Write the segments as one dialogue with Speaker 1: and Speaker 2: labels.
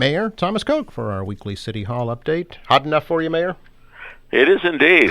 Speaker 1: Mayor Thomas Koch for our weekly City Hall update. Hot enough for you, Mayor?
Speaker 2: It is indeed.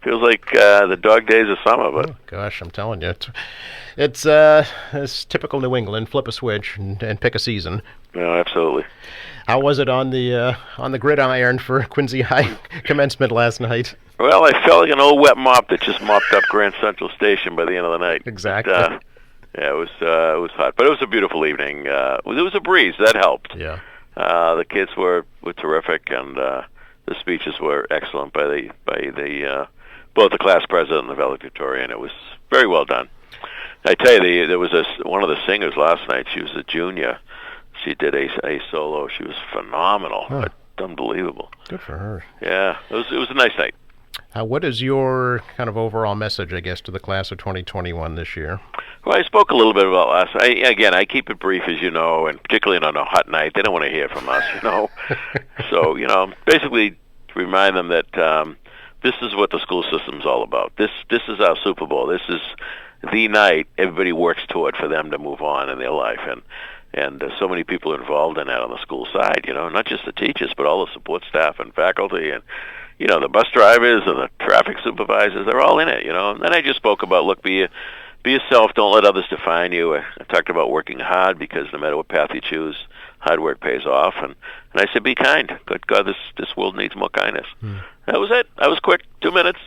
Speaker 2: Feels like the dog days of summer, but
Speaker 1: gosh, I'm telling you, it's typical New England. Flip a switch and pick a season.
Speaker 2: no, absolutely.
Speaker 1: How was it on the gridiron for Quincy High commencement last night?
Speaker 2: Well, I felt like an old wet mop that just mopped up Grand Central Station by the end of the night.
Speaker 1: Exactly.
Speaker 2: Yeah, it was hot, but it was a beautiful evening. There was a breeze that helped.
Speaker 1: Yeah.
Speaker 2: The kids were terrific, and the speeches were excellent by the both the class president and the valedictorian. It was very well done. I tell you, there was one of the singers last night. She was a junior. She did a solo. She was phenomenal.
Speaker 1: Huh.
Speaker 2: Unbelievable.
Speaker 1: Good for her.
Speaker 2: Yeah, it was a nice night.
Speaker 1: What is your kind of overall message, I guess, to the class of 2021 this year?
Speaker 2: Well, I spoke a little bit about last night. Again, I keep it brief, as you know, and particularly on a hot night, they don't want to hear from us, you know. So, basically remind them that this is what the school system's all about. This is our Super Bowl. This is the night everybody works toward for them to move on in their life. And so many people are involved in that on the school side, not just the teachers, but all the support staff and faculty and, the bus drivers and the traffic supervisors. They're all in it, And then I just spoke about, look, be yourself. Don't let others define you. I talked about working hard because no matter what path you choose, hard work pays off. And I said, be kind. Good God, this world needs more kindness. That was it. I was quick. 2 minutes.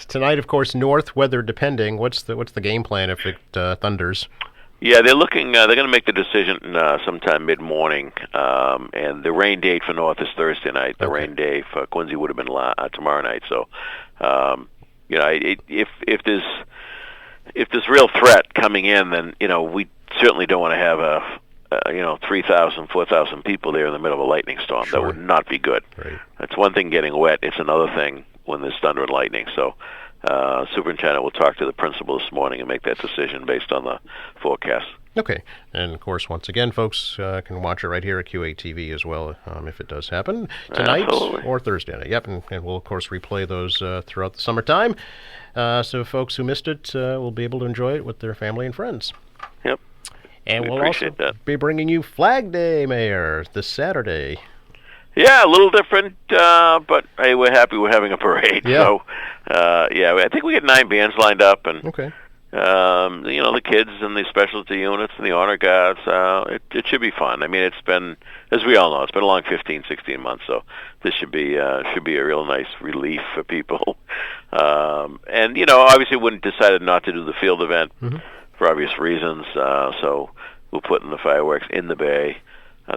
Speaker 1: Tonight, of course, north weather depending. What's the game plan if it thunders?
Speaker 2: Yeah, they're looking. They're going to make the decision sometime mid-morning, and the rain date for North is Thursday night. The rain day for Quincy would have been tomorrow night. So, if there's real threat coming in, then we certainly don't want to have 3,000, 4,000 people there in the middle of a lightning storm.
Speaker 1: Sure.
Speaker 2: That would not be good.
Speaker 1: Right.
Speaker 2: It's one thing getting wet. It's another thing when there's thunder and lightning. So. Superintendent will talk to the principal this morning and make that decision based on the forecast.
Speaker 1: Okay. And, of course, once again, folks can watch it right here at QATV as well if it does happen tonight
Speaker 2: Absolutely.
Speaker 1: or Thursday night. Yep, and we'll, of course, replay those throughout the summertime. So folks who missed it will be able to enjoy it with their family and friends.
Speaker 2: Yep.
Speaker 1: And we'll
Speaker 2: appreciate
Speaker 1: also be bringing you Flag Day, Mayor, this Saturday.
Speaker 2: Yeah, a little different, but hey, we're happy we're having a parade.
Speaker 1: Yeah.
Speaker 2: So, I think we get 9 bands lined up, and
Speaker 1: Okay.
Speaker 2: the kids and the specialty units and the honor guards. It should be fun. I mean, it's been, as we all know, it's been a long 15, 16 months. So this should be a real nice relief for people. And obviously, we decided not to do the field event for obvious reasons. So we'll put in the fireworks in the bay.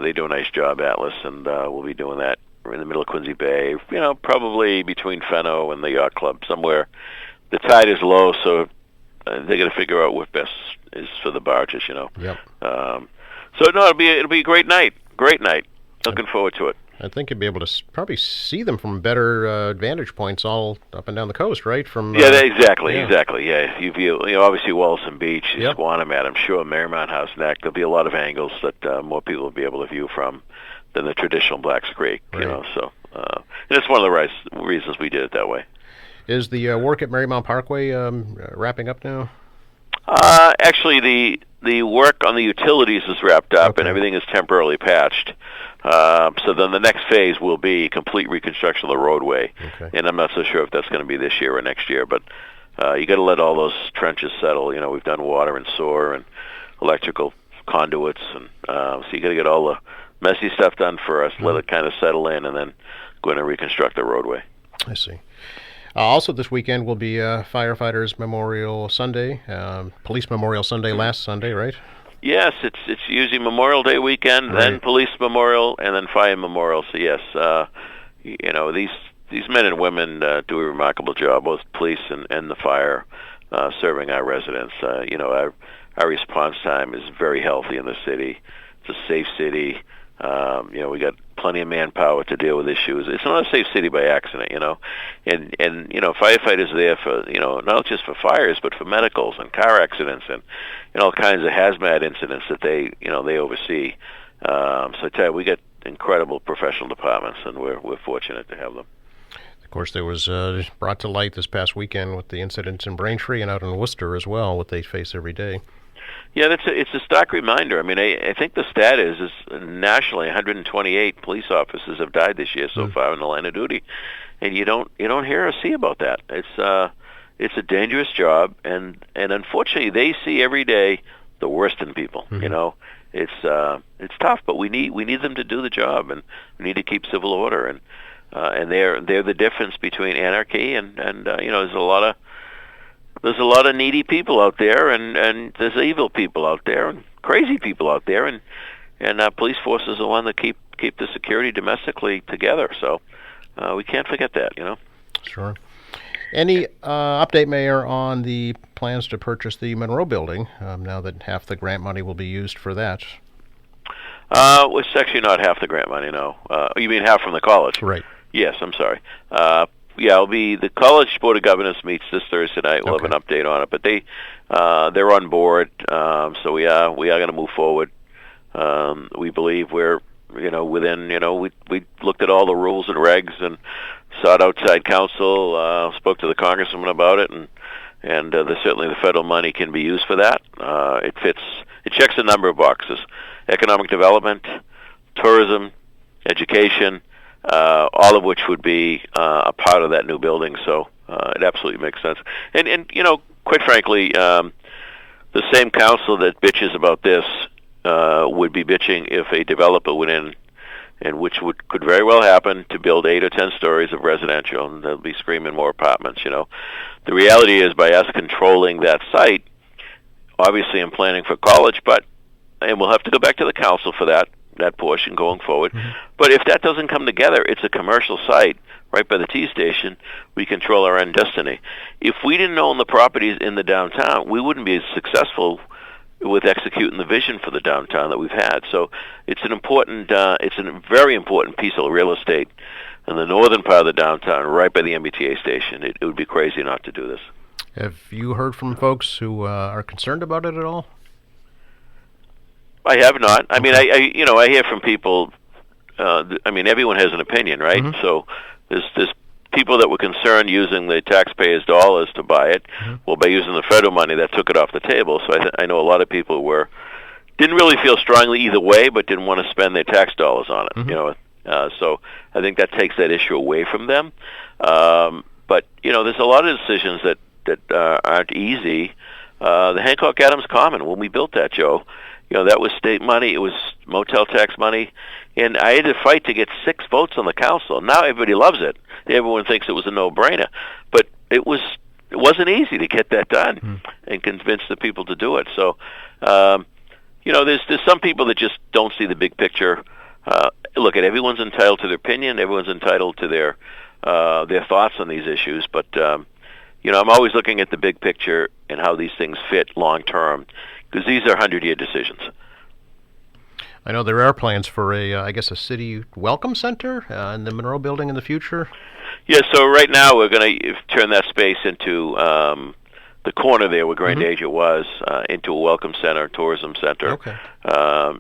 Speaker 2: They do a nice job, Atlas, and we'll be doing that in the middle of Quincy Bay, probably between Fenno and the Yacht Club, somewhere. The tide is low, so they got to figure out what best is for the barges,
Speaker 1: Yep.
Speaker 2: So, no, it'll be a great night. Great night. Looking forward to it.
Speaker 1: I think you'd be able to probably see them from better vantage points all up and down the coast, right?
Speaker 2: Exactly.
Speaker 1: Yeah.
Speaker 2: You view, obviously Wollaston Beach,
Speaker 1: Yep.
Speaker 2: Squantum, I'm sure Marymount House Neck. There'll be a lot of angles that more people will be able to view from than the traditional Blacks Creek.
Speaker 1: Right.
Speaker 2: So and it's one of the reasons we did it that way.
Speaker 1: Is the work at Marymount Parkway wrapping up now?
Speaker 2: Actually, the work on the utilities is wrapped up, and everything is temporarily patched. So then the next phase will be complete reconstruction of the roadway.
Speaker 1: Okay.
Speaker 2: And I'm not so sure if that's going to be this year or next year, but you got to let all those trenches settle. We've done water and sewer and electrical conduits, and so you got to get all the messy stuff done first, let it kind of settle in, and then go in and reconstruct the roadway.
Speaker 1: I see. Also this weekend will be Firefighters Memorial Sunday, Police Memorial Sunday last Sunday, right?
Speaker 2: Yes, it's usually Memorial Day weekend, then Police Memorial, and then Fire Memorial. So yes, these men and women do a remarkable job, both police and the fire, serving our residents. Our response time is very healthy in the city. It's a safe city. We got plenty of manpower to deal with issues. It's not a safe city by accident, and firefighters are there for, not just for fires, but for medicals and car accidents and all kinds of hazmat incidents that they oversee. So I tell you, we got incredible professional departments, and we're fortunate to have them.
Speaker 1: Of course, there was brought to light this past weekend with the incidents in Braintree and out in Worcester as well, what they face every day.
Speaker 2: Yeah, it's a stark reminder. I mean, I think the stat is nationally 128 police officers have died this year so far in the line of duty, and you don't hear or see about that. It's a dangerous job, and unfortunately, they see every day the worst in people. You know, it's tough, but we need them to do the job, and we need to keep civil order, and they're the difference between anarchy and you know, there's a lot of needy people out there, and there's evil people out there, and crazy people out there, and police force is the one that keep the security domestically together. So we can't forget that, you know.
Speaker 1: Sure. Any update, Mayor, on the plans to purchase the Monroe building now that half the grant money will be used for that?
Speaker 2: It's actually not half the grant money, no. You mean half from the college?
Speaker 1: Right.
Speaker 2: Yes, I'm sorry. Yeah, it'll be the College Board of Governors meets this Thursday night. We'll have an update on it, but they're on board. So we are going to move forward. We believe we're within we looked at all the rules and regs and sought outside counsel. Spoke to the congressman about it, and certainly the federal money can be used for that. It checks a number of boxes: economic development, tourism, education. All of which would be a part of that new building, so it absolutely makes sense. And quite frankly, the same council that bitches about this would be bitching if a developer went in, and which could very well happen, to build 8 or 10 stories of residential, and they'll be screaming more apartments. The reality is, by us controlling that site, obviously I'm planning for college, and we'll have to go back to the council for that portion going forward. But if that doesn't come together, it's a commercial site right by the T station. We control our own destiny. If we didn't own the properties in the downtown, we wouldn't be as successful with executing the vision for the downtown that we've had. So it's it's a very important piece of real estate in the northern part of the downtown, right by the MBTA station. It would be crazy not to do this.
Speaker 1: Have you heard from folks who are concerned about it at all?
Speaker 2: I have not. I mean, I hear from people. I mean, everyone has an opinion, right? So there's people that were concerned using the taxpayers' dollars to buy it. Well, by using the federal money, that took it off the table. So I know a lot of people didn't really feel strongly either way, but didn't want to spend their tax dollars on it. So I think that takes that issue away from them. But there's a lot of decisions that aren't easy. The Hancock Adams Common, when we built that, Joe. That was state money. It was motel tax money. And I had to fight to get 6 votes on the council. Now everybody loves it. Everyone thinks it was a no-brainer. But it wasn't easy to get that done and convince the people to do it. So, there's some people that just don't see the big picture. Look, everyone's entitled to their opinion. Everyone's entitled to their thoughts on these issues. But, I'm always looking at the big picture and how these things fit long-term, because these are 100-year decisions.
Speaker 1: I know there are plans for a city welcome center in the Monroe building in the future.
Speaker 2: Yeah, so right now we're going to turn that space into the corner there where Grand Asia was, into a welcome center, tourism center.
Speaker 1: Okay.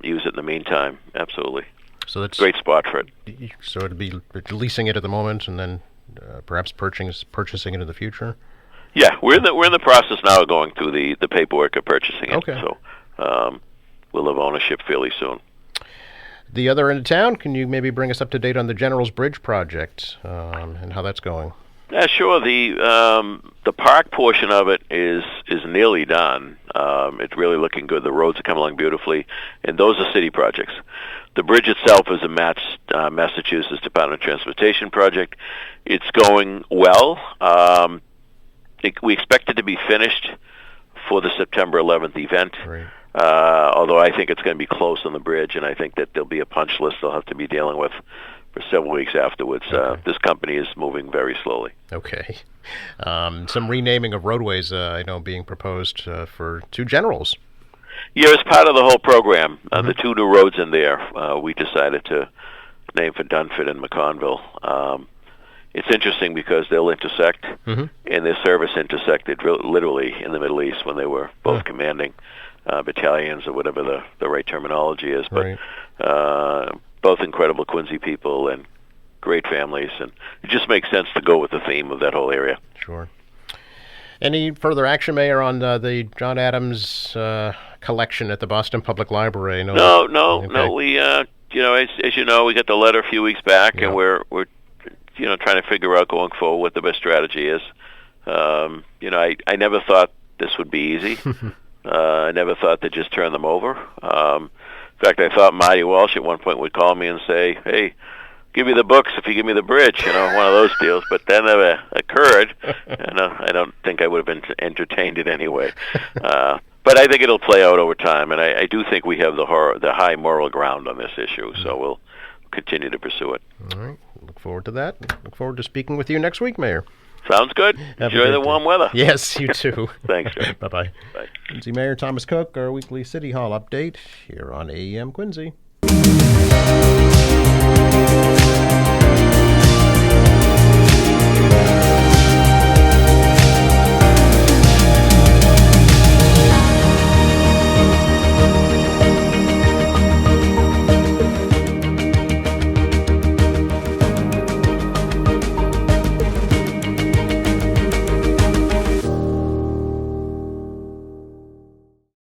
Speaker 2: Use it in the meantime, absolutely.
Speaker 1: So that's
Speaker 2: great spot for it.
Speaker 1: So it'd be leasing it at the moment, and then perhaps purchasing it in the future.
Speaker 2: Yeah, we're in the process now of going through the paperwork of purchasing it.
Speaker 1: Okay.
Speaker 2: So we'll have ownership fairly soon.
Speaker 1: The other end of town, can you maybe bring us up to date on the General's Bridge project and how that's going?
Speaker 2: Yeah, sure. The park portion of it is nearly done. It's really looking good. The roads are coming along beautifully, and those are city projects. The bridge itself is a Massachusetts Department of Transportation project. It's going well. We expect it to be finished for the September 11th event.
Speaker 1: Right.
Speaker 2: Although I think it's going to be close on the bridge, and I think that there'll be a punch list they'll have to be dealing with for several weeks afterwards.
Speaker 1: Okay.
Speaker 2: This company is moving very slowly.
Speaker 1: Okay. Some renaming of roadways, I know, being proposed for 2 generals.
Speaker 2: Yeah, as part of the whole program, the 2 new roads in there, we decided to name for Dunford and McConville. It's interesting because they'll intersect, and their service intersected literally in the Middle East when they were both commanding battalions, or whatever the right terminology is. But both incredible Quincy people and great families, and it just makes sense to go with the theme of that whole area.
Speaker 1: Sure. Any further action, Mayor, on the John Adams collection at the Boston Public Library.
Speaker 2: No.
Speaker 1: Okay.
Speaker 2: We, as you know, we got the letter a few weeks back,
Speaker 1: Yeah.
Speaker 2: and we're trying to figure out going forward what the best strategy is. I never thought this would be easy. I never thought they'd just turn them over. In fact, I thought Marty Walsh at one point would call me and say, "Hey, give me the books if you give me the bridge," one of those deals. But that never occurred, and I don't think I would have been entertained it anyway. But I think it'll play out over time, and I do think we have the high moral ground on this issue, so we'll continue to pursue it.
Speaker 1: All right. Look forward to that. Look forward to speaking with you next week, Mayor.
Speaker 2: Sounds good.
Speaker 1: Have a
Speaker 2: Enjoy
Speaker 1: great
Speaker 2: the
Speaker 1: day.
Speaker 2: warm weather.
Speaker 1: Yes, you too.
Speaker 2: Thanks, Joe.
Speaker 1: Bye-bye.
Speaker 2: Bye.
Speaker 1: Quincy Mayor Thomas Cook, our weekly City Hall update here on AEM Quincy.